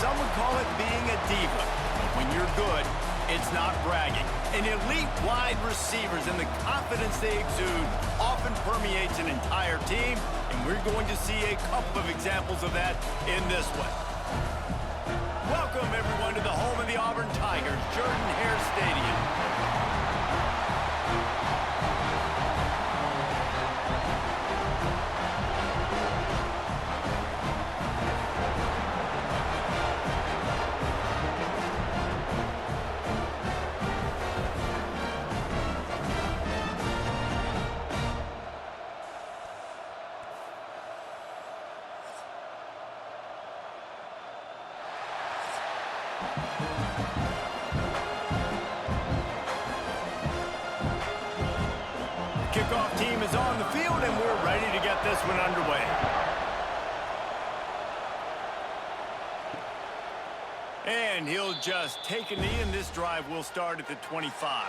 some would call it being a diva. But when you're good, it's not bragging. And elite wide receivers and the confidence they exude often permeates an entire team, and we're going to see a couple of examples of that in this one. Welcome, everyone, to the home of the Auburn Tigers, Jordan-Hare Stadium. Kickoff team is on the field, and we're ready to get this one underway. And he'll just take a knee, and this drive will start at the 25.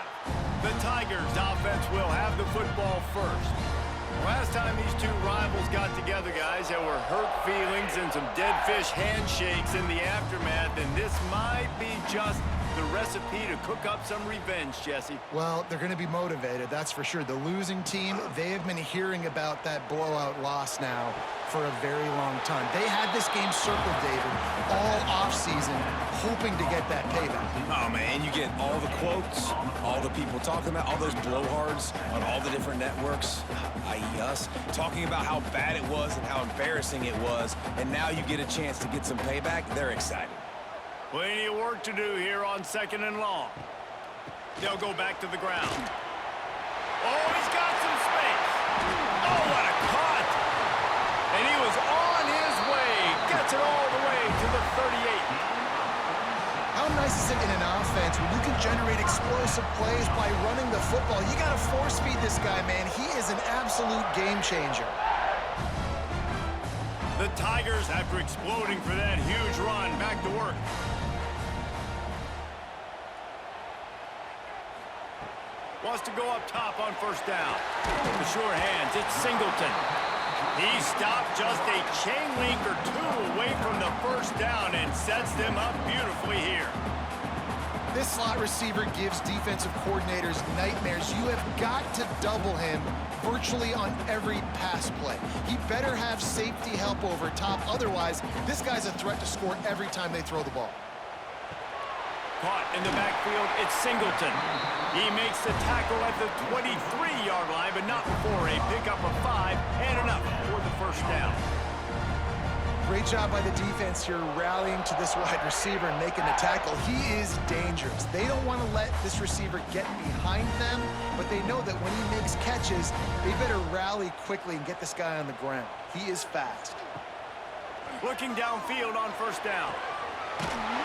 The Tigers offense will have the football first. Last time these two rivals got together, guys, there were hurt feelings and some dead fish handshakes in the aftermath, and this might be just the recipe to cook up some revenge, Jesse. Well, they're going to be motivated, that's for sure. The losing team, they have been hearing about that blowout loss now for a very long time. They had this game circled, David, all offseason, hoping to get that payback. Oh, man, you get all the quotes, all the people talking about, all those blowhards on all the different networks, i.e. us, talking about how bad it was and how embarrassing it was, and now you get a chance to get some payback. They're excited. Plenty of work to do here on 2nd and long. They'll go back to the ground. Oh, he's got some space. Oh, what a cut. And he was on his way. Gets it all the way to the 38. How nice is it in an offense when you can generate explosive plays by running the football? You got to force feed this guy, man. He is an absolute game changer. The Tigers, after exploding for that huge run, back to work. Wants to go up top on first down. The sure hands, it's Singleton. He stopped just a chain link or two away from the first down and sets them up beautifully here. This slot receiver gives defensive coordinators nightmares. You have got to double him virtually on every pass play. He better have safety help over top. Otherwise, this guy's a threat to score every time they throw the ball. Caught in the backfield, it's Singleton. He makes the tackle at the 23-yard line, but not before a pickup of 5 and enough for the first down. Great job by the defense here rallying to this wide receiver and making the tackle. He is dangerous. They don't want to let this receiver get behind them, but they know that when he makes catches, they better rally quickly and get this guy on the ground. He is fast. Looking downfield on first down.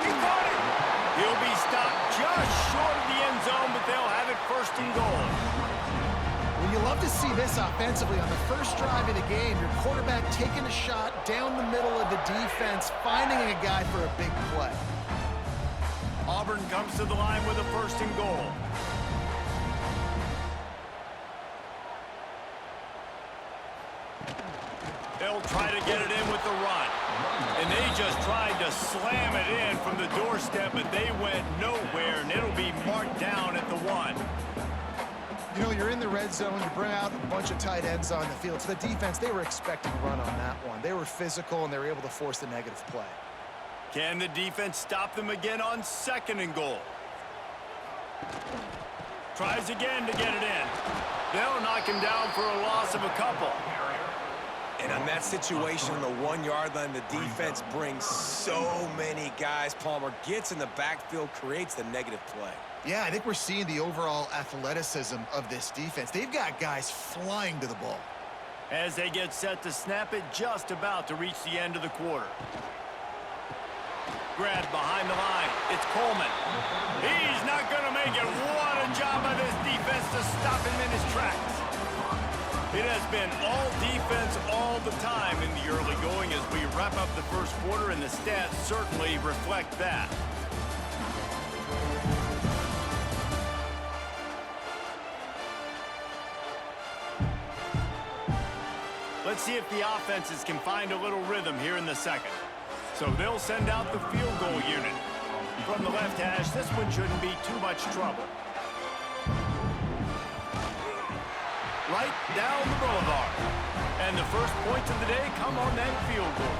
He caught it! He'll be stopped just short of the end zone, but they'll have it 1st and goal. Well, you love to see this offensively on the first drive of the game. Your quarterback taking a shot down the middle of the defense, finding a guy for a big play. Auburn comes to the line with a 1st and goal. They'll try to get it in with the run. And they just tried to slam it in from the doorstep, but they went nowhere, and it'll be marked down at the 1. You know, you're in the red zone, you bring out a bunch of tight ends on the field. So the defense, they were expecting a run on that one. They were physical, and they were able to force the negative play. Can the defense stop them again on 2nd and goal? Tries again to get it in. They'll knock him down for a loss of a couple. And on that situation, on the 1-yard line, the defense brings so many guys. Palmer gets in the backfield, creates the negative play. Yeah, I think we're seeing the overall athleticism of this defense. They've got guys flying to the ball. As they get set to snap it, just about to reach the end of the quarter. Grabbed behind the line. It's Coleman. He's not going to make it. What a job by this defense to stop him in his tracks. It has been all defense all the time in the early going as we wrap up the first quarter, and the stats certainly reflect that. Let's see if the offenses can find a little rhythm here in the second. So they'll send out the field goal unit. From the left hash, this one shouldn't be too much trouble. Right down the boulevard. And the first points of the day come on that field goal.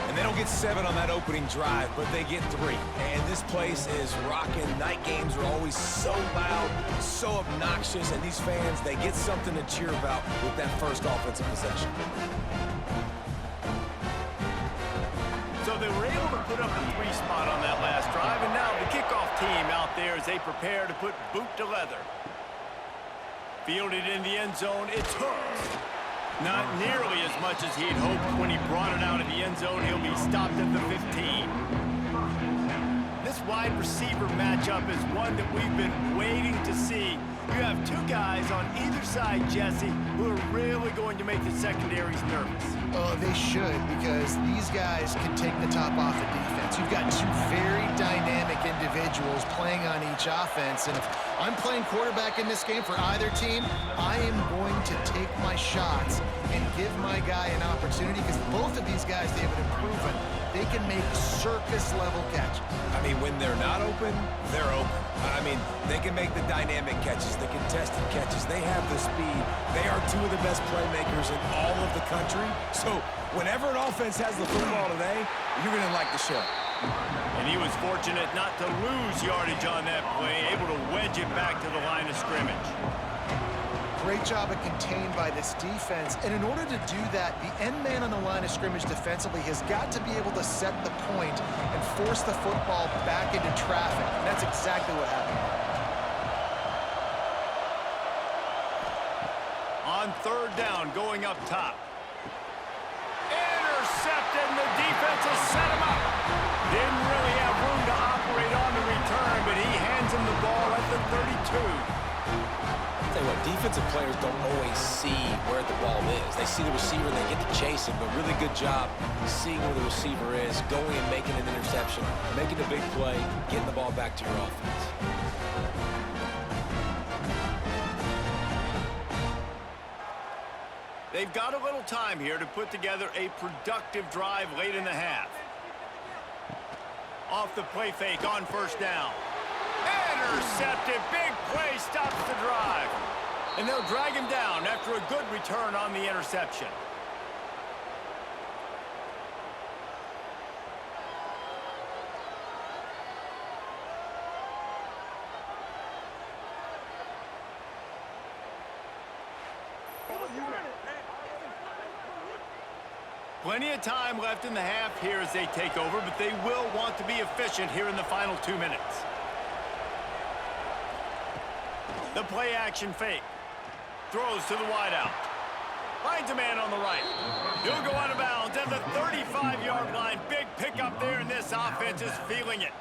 And they don't get 7 on that opening drive, but they get 3. And this place is rocking. Night games are always so loud, so obnoxious, and these fans, they get something to cheer about with that first offensive possession. So they were able to put up a 3 spot on that last drive, and now the kickoff team out there as they prepare to put boot to leather. Fielded in the end zone, it's hooked. Not nearly as much as he'd hoped when he brought it out of the end zone. He'll be stopped at the 15. This wide receiver matchup is one that we've been waiting to see. You have 2 guys on either side, Jesse, who are really going to make the secondaries nervous. Oh, they should, because these guys can take the top off the defense. You've got 2 very dynamic individuals playing on each offense, and if I'm playing quarterback in this game for either team, I am going to take my shots and give my guy an opportunity, because both of these guys, David, have proven they can make circus-level catches. I mean, when they're not open, they're open. I mean, they can make the dynamic catches, the contested catches. They have the speed. They are 2 of the best playmakers in all of the country. So whenever an offense has the football today, you're going to like the show. And he was fortunate not to lose yardage on that play, able to wedge it back to the line of scrimmage. Great job of contained by this defense. And in order to do that, the end man on the line of scrimmage defensively has got to be able to set the point and force the football back into traffic. And that's exactly what happened. On 3rd down, going up top. Intercepted, and the defense has set him up. Didn't really have room to operate on the return, but he hands him the ball at the 32. Tell you what, defensive players don't always see where the ball is. They see the receiver and they get to chase him, but really good job seeing where the receiver is, going and making an interception, making a big play, getting the ball back to your offense. They've got a little time here to put together a productive drive late in the half. Off the play fake on 1st down. Intercepted, big play, stops the drive. And they'll drag him down after a good return on the interception. Plenty of time left in the half here as they take over, but they will want to be efficient here in the final 2 minutes. The play action fake. Throws to the wideout. Finds a man on the right. He'll go out of bounds at the 35-yard line. Big pickup there, and this offense is feeling it.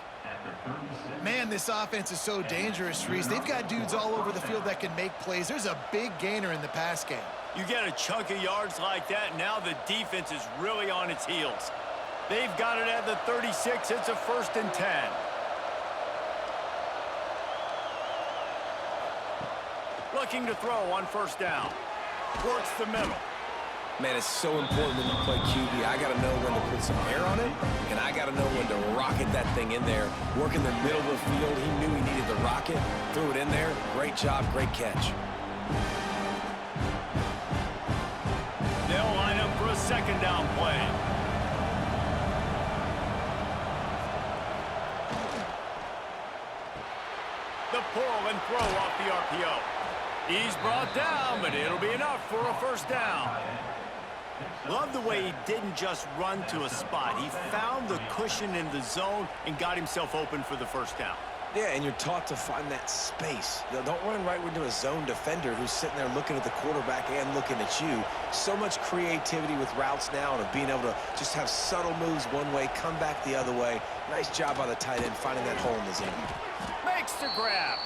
Man, this offense is so dangerous, Reese. They've got dudes all over the field that can make plays. There's a big gainer in the pass game. You get a chunk of yards like that, now the defense is really on its heels. They've got it at the 36. It's a 1st and 10. Looking to throw on 1st down. Works the middle. Man, it's so important when you play QB. I got to know when to put some air on it, and I got to know when to rocket that thing in there. Working the middle of the field, he knew he needed the rocket. Threw it in there. Great job, great catch. They'll line up for a 2nd down play. The pull and throw off the RPO. He's brought down, but it'll be enough for a 1st down. Love the way he didn't just run to a spot. He found the cushion in the zone and got himself open for the 1st down. Yeah, and you're taught to find that space. Don't run right into a zone defender who's sitting there looking at the quarterback and looking at you. So much creativity with routes now and of being able to just have subtle moves one way, come back the other way. Nice job by the tight end finding that hole in the zone. Makes the grab.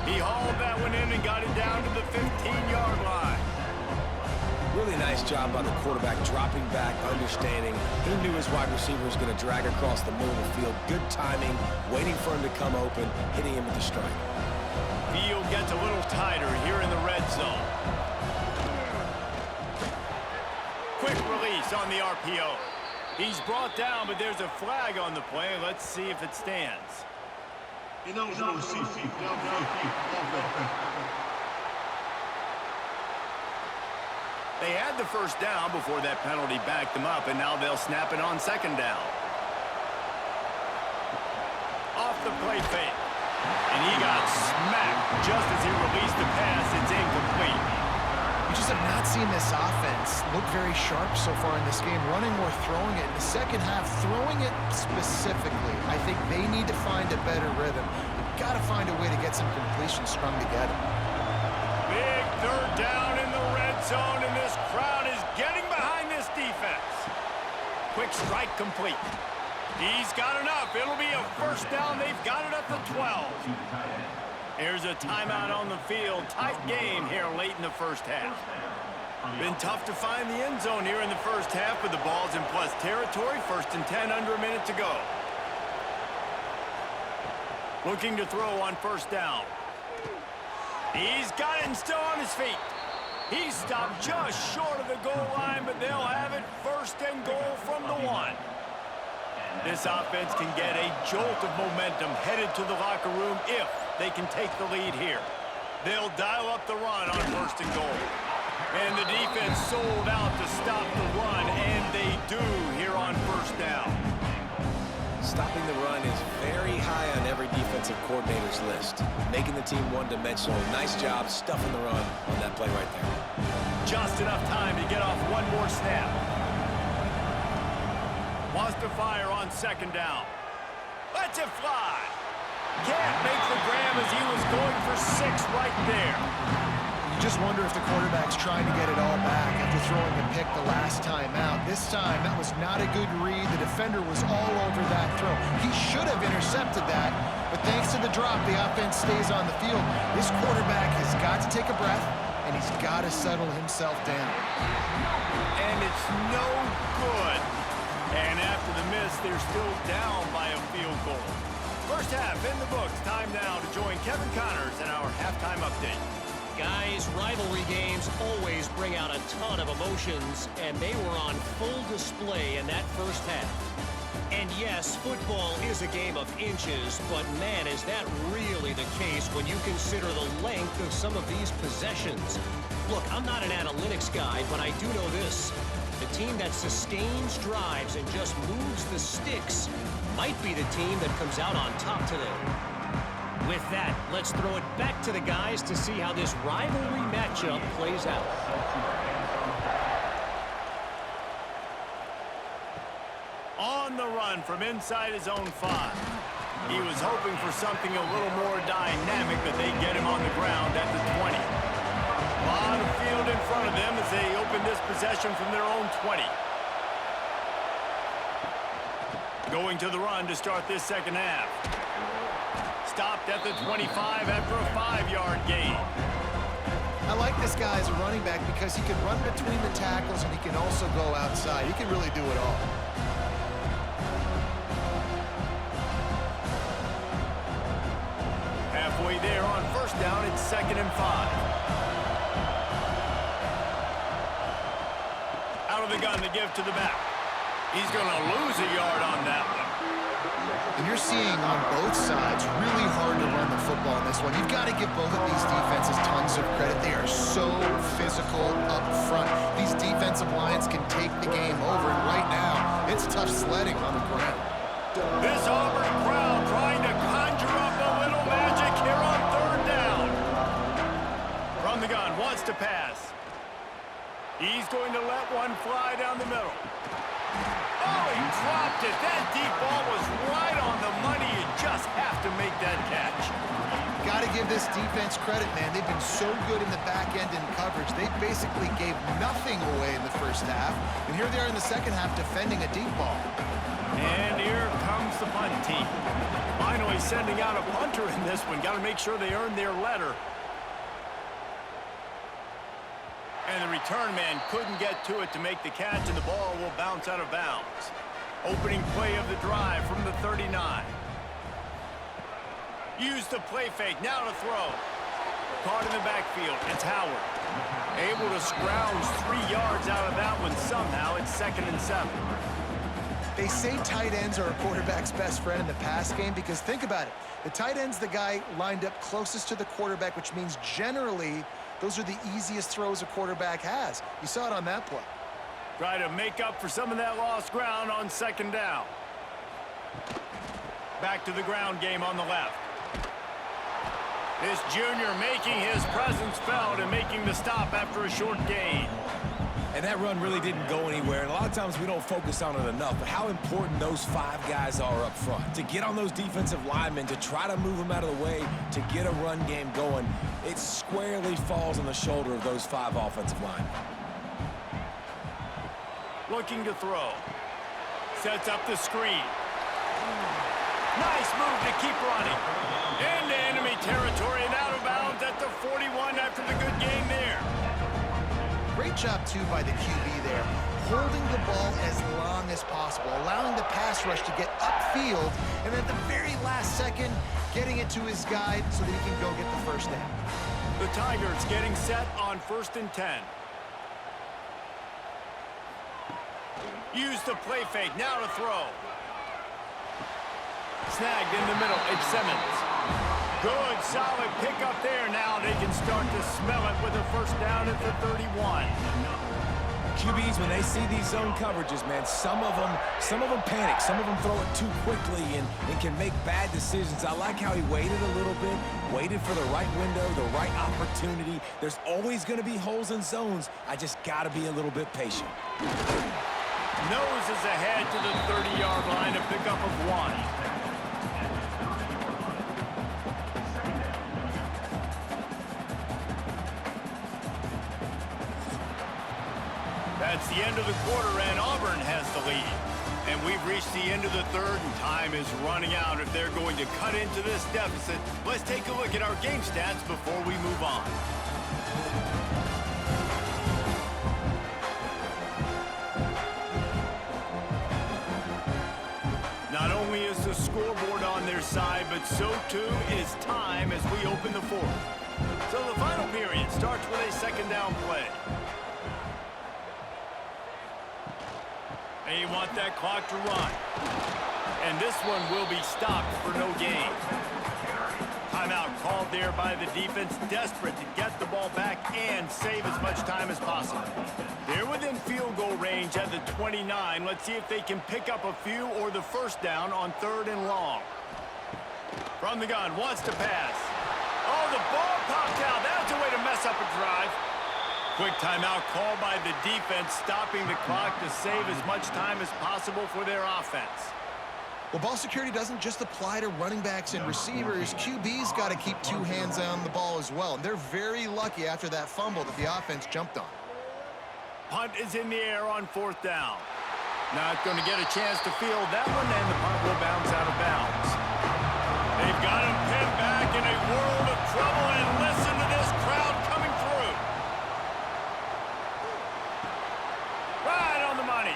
He hauled that one in and got it down to the 15-yard line. Really nice job by the quarterback, dropping back, understanding. He knew his wide receiver was going to drag across the middle of the field. Good timing, waiting for him to come open, hitting him with the strike. Field gets a little tighter here in the red zone. Quick release on the RPO. He's brought down, but there's a flag on the play. Let's see if it stands. They had the first down before that penalty backed them up, and now they'll snap it on second down. Off the play fake. And he got smacked just as he released the pass. It's incomplete. We just have not seen this offense look very sharp so far in this game, running or throwing it. In the second half, throwing it specifically, I think they need to find a better rhythm. They've got to find a way to get some completions strung together. Big third down in the red zone, and this crowd is getting behind this defense. Quick strike complete. He's got enough. It'll be a first down. They've got it at the 12. Here's a timeout on the field. Tight game here late in the first half. Been tough to find the end zone here in the first half, but the ball's in plus territory. 1st and 10, under a minute to go. Looking to throw on first down. He's got it and still on his feet. He stopped just short of the goal line, but they'll have it 1st and goal from the 1. This offense can get a jolt of momentum headed to the locker room if they can take the lead here. They'll dial up the run on 1st and goal. And the defense sold out to stop the run, and they do here on 1st down. Stopping the run is very high on every defensive coordinator's list. Making the team one-dimensional. Nice job stuffing the run on that play right there. Just enough time to get off one more snap. Wants to fire on 2nd down. Lets it fly. Can't make the grab as he was going for 6 right there. You just wonder if the quarterback's trying to get it all back after throwing a pick the last time out. This time, that was not a good read. The defender was all over that throw. He should have intercepted that, but thanks to the drop, the offense stays on the field. This quarterback has got to take a breath, and he's got to settle himself down. And it's no good. And after the miss, they're still down by a field goal. First half in the books. Time now to join Kevin Connors in our halftime update. Guys, rivalry games always bring out a ton of emotions, and they were on full display in that first half. And yes, football is a game of inches, but man, is that really the case when you consider the length of some of these possessions. Look, I'm not an analytics guy, but I do know this. The team that sustains drives and just moves the sticks might be the team that comes out on top today. With that, let's throw it back to the guys to see how this rivalry matchup plays out. On the run from inside his own 5. He was hoping for something a little more dynamic, but they get him on the ground at the 20. A lot of field in front of them as they open this possession from their own 20. Going to the run to start this second half. Stopped at the 25 after a 5-yard gain. I like this guy as a running back because he can run between the tackles and he can also go outside. He can really do it all. Halfway there on first down, it's 2nd and 5. Out of the gun to give to the back. He's going to lose a yard on that one. And you're seeing on both sides really hard to run the football in this one. You've got to give both of these defenses tons of credit. They are so physical up front. These defensive lines can take the game over, and right now, it's tough sledding on the ground. This Auburn crowd trying to conjure up a little magic here on 3rd down. From the gun, wants to pass. He's going to let one fly down the middle. Oh, he dropped it. That deep ball was right on the money. You just have to make that catch. Got to give this defense credit, man. They've been so good in the back end in coverage. They basically gave nothing away in the first half. And here they are in the second half defending a deep ball. And here comes the punt team. Finally sending out a punter in this one. Got to make sure they earn their letter. And the return man couldn't get to it to make the catch, and the ball will bounce out of bounds. Opening play of the drive from the 39. Use the play fake, now to throw. Caught in the backfield, it's Howard. Able to scrounge 3 yards out of that one somehow. It's 2nd and 7. They say tight ends are a quarterback's best friend in the pass game because think about it. The tight end's the guy lined up closest to the quarterback, which means generally those are the easiest throws a quarterback has. You saw it on that play. Try to make up for some of that lost ground on second down. Back to the ground game on the left. This junior making his presence felt and making the stop after a short gain. And that run really didn't go anywhere. And a lot of times we don't focus on it enough, but how important those 5 guys are up front. To get on those defensive linemen, to try to move them out of the way, to get a run game going, it squarely falls on the shoulder of those 5 offensive linemen. Looking to throw. Sets up the screen. Nice move to keep running. Into enemy territory and out of bounds at the 41 after the good gain there. Great job, too, by the QB there, holding the ball as long as possible, allowing the pass rush to get upfield, and then at the very last second, getting it to his guy so that he can go get the first down. The Tigers getting set on 1st and 10. Use the play fake, now to throw. Snagged in the middle, it's Simmons. Good, solid pickup there. Now they can start to smell it with a first down at the 31. QBs, when they see these zone coverages, man, some of them panic. Some of them throw it too quickly and can make bad decisions. I like how he waited a little bit, waited for the right window, the right opportunity. There's always going to be holes in zones. I just got to be a little bit patient. Noses ahead to the 30-yard line, a pickup of 1. That's the end of the quarter, and Auburn has the lead. And we've reached the end of the third, and time is running out if they're going to cut into this deficit. Let's take a look at our game stats before we move on. Not only is the scoreboard on their side, but so too is time as we open the fourth. So the final period starts with a second down play. They want that clock to run. And this one will be stopped for no gain. Timeout called there by the defense, desperate to get the ball back and save as much time as possible. They're within field goal range at the 29. Let's see if they can pick up a few or the first down on 3rd and long. From the gun, wants to pass. Oh, the ball popped out. That's a way to mess up a drive. Quick timeout called by the defense, stopping the clock to save as much time as possible for their offense. Well, ball security doesn't just apply to running backs and receivers. QB's got to keep 2 hands on the ball as well. And they're very lucky after that fumble that the offense jumped on. Punt is in the air on 4th down. Not going to get a chance to field that one, and the punt will bounce out of bounds. They've got him pinned back in a world of trouble, and listen to this crowd coming through. Right on the money.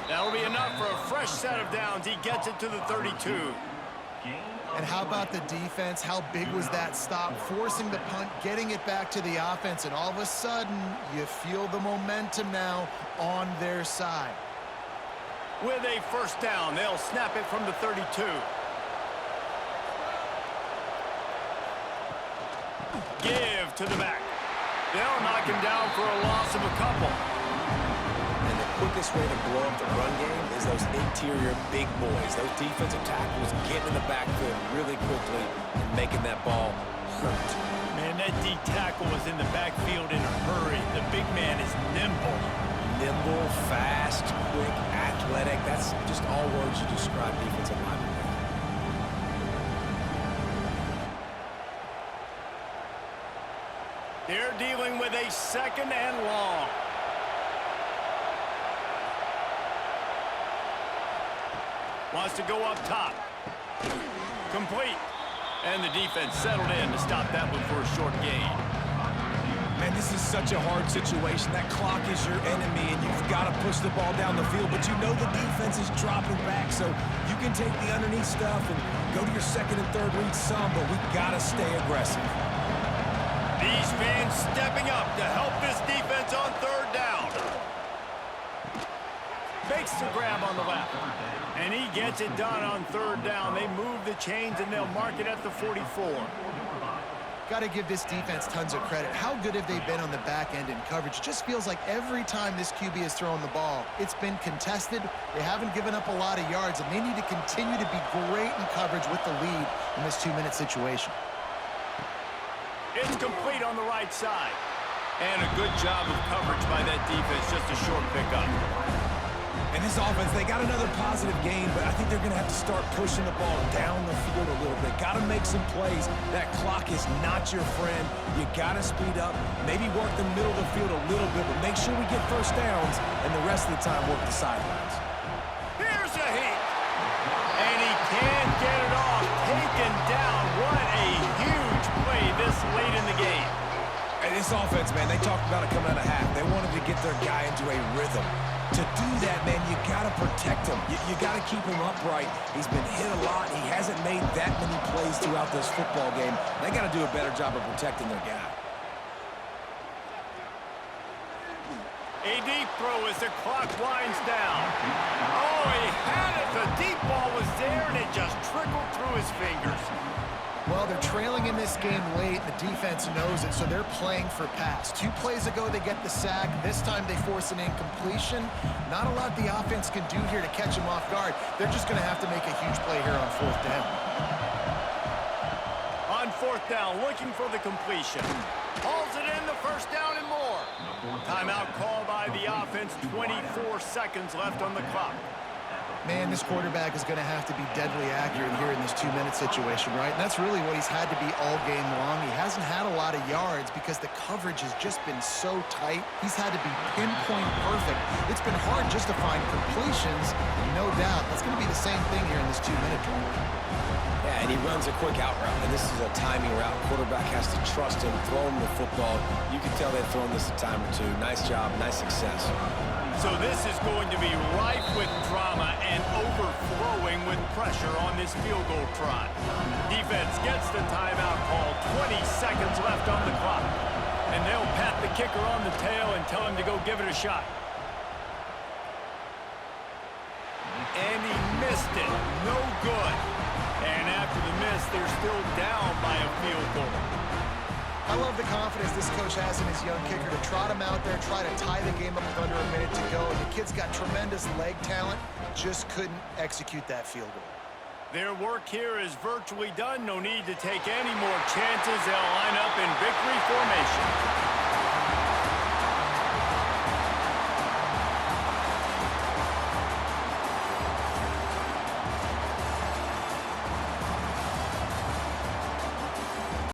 That'll be enough for a fresh set of downs. He gets it to the 32. And how about the defense? How big was that stop? Forcing the punt, getting it back to the offense, and all of a sudden, you feel the momentum now on their side. With a first down, they'll snap it from the 32. Give to the back. They'll knock him down for a loss of a couple. And the quickest way to blow up the run game is those interior big boys. Those defensive tackles getting in the backfield really quickly and making that ball hurt. Man, that D tackle was in the backfield in a hurry. The big man is nimble. Nimble, fast, quick, athletic. That's just all words you describe defensive linemen. They're dealing with a 2nd and long. Wants to go up top. Complete. And the defense settled in to stop that one for a short gain. Man, this is such a hard situation. That clock is your enemy, and you've got to push the ball down the field. But you know the defense is dropping back, so you can take the underneath stuff and go to your 2nd and 3rd read some, but we got to stay aggressive. These fans stepping up to help this defense on 3rd down. Makes the grab on the left. And he gets it done on third down. They move the chains, and they'll mark it at the 44. Got to give this defense tons of credit. How good have they been on the back end in coverage? It just feels like every time this QB has thrown the ball, it's been contested. They haven't given up a lot of yards, and they need to continue to be great in coverage with the lead in this 2-minute situation. It's complete on the right side. And a good job of coverage by that defense, just a short pickup. And this offense, they got another positive game, but I think they're going to have to start pushing the ball down the field a little bit. Got to make some plays. That clock is not your friend. You got to speed up, maybe work the middle of the field a little bit, but make sure we get first downs, and the rest of the time work the sidelines. Here's a hit. And he can't get it off. Taken down. What a huge play this late in the game. And this offense, man, they talked about it coming out of half. They wanted to get their guy into a rhythm. To do that, man, you got to protect him. You got to keep him upright. He's been hit a lot. He hasn't made that many plays throughout this football game. They got to do a better job of protecting their guy. A deep throw as the clock winds down. Oh, he had it. The deep ball was there, and it just trickled through his fingers. Well, they're trailing in this game late. The defense knows it, so they're playing for pass. 2 plays ago, they get the sack. This time, they force an incompletion. Not a lot the offense can do here to catch him off guard. They're just going to have to make a huge play here on 4th down. On 4th down, looking for the completion. Hauls it in, the first down and more. Timeout call by the offense. 24 seconds left on the clock. Man, this quarterback is going to have to be deadly accurate here in this 2-minute situation, right? And that's really what he's had to be all game long. He hasn't had a lot of yards because the coverage has just been so tight. He's had to be pinpoint perfect. It's been hard just to find completions, no doubt. That's going to be the same thing here in this 2-minute drill. Yeah, and he runs a quick out route, and this is a timing route. Quarterback has to trust him, throw him the football. You can tell they've thrown this a time or two. Nice job, nice success. So this is going to be rife with drama and overflowing with pressure on this field goal try. Defense gets the timeout call. 20 seconds left on the clock. And they'll pat the kicker on the tail and tell him to go give it a shot. And he missed it. No good. And after the miss, they're still down by a field goal. I love the confidence this coach has in his young kicker to trot him out there, try to tie the game up with under a minute to go. And the kid's got tremendous leg talent, just couldn't execute that field goal. Their work here is virtually done. No need to take any more chances. They'll line up in victory formation.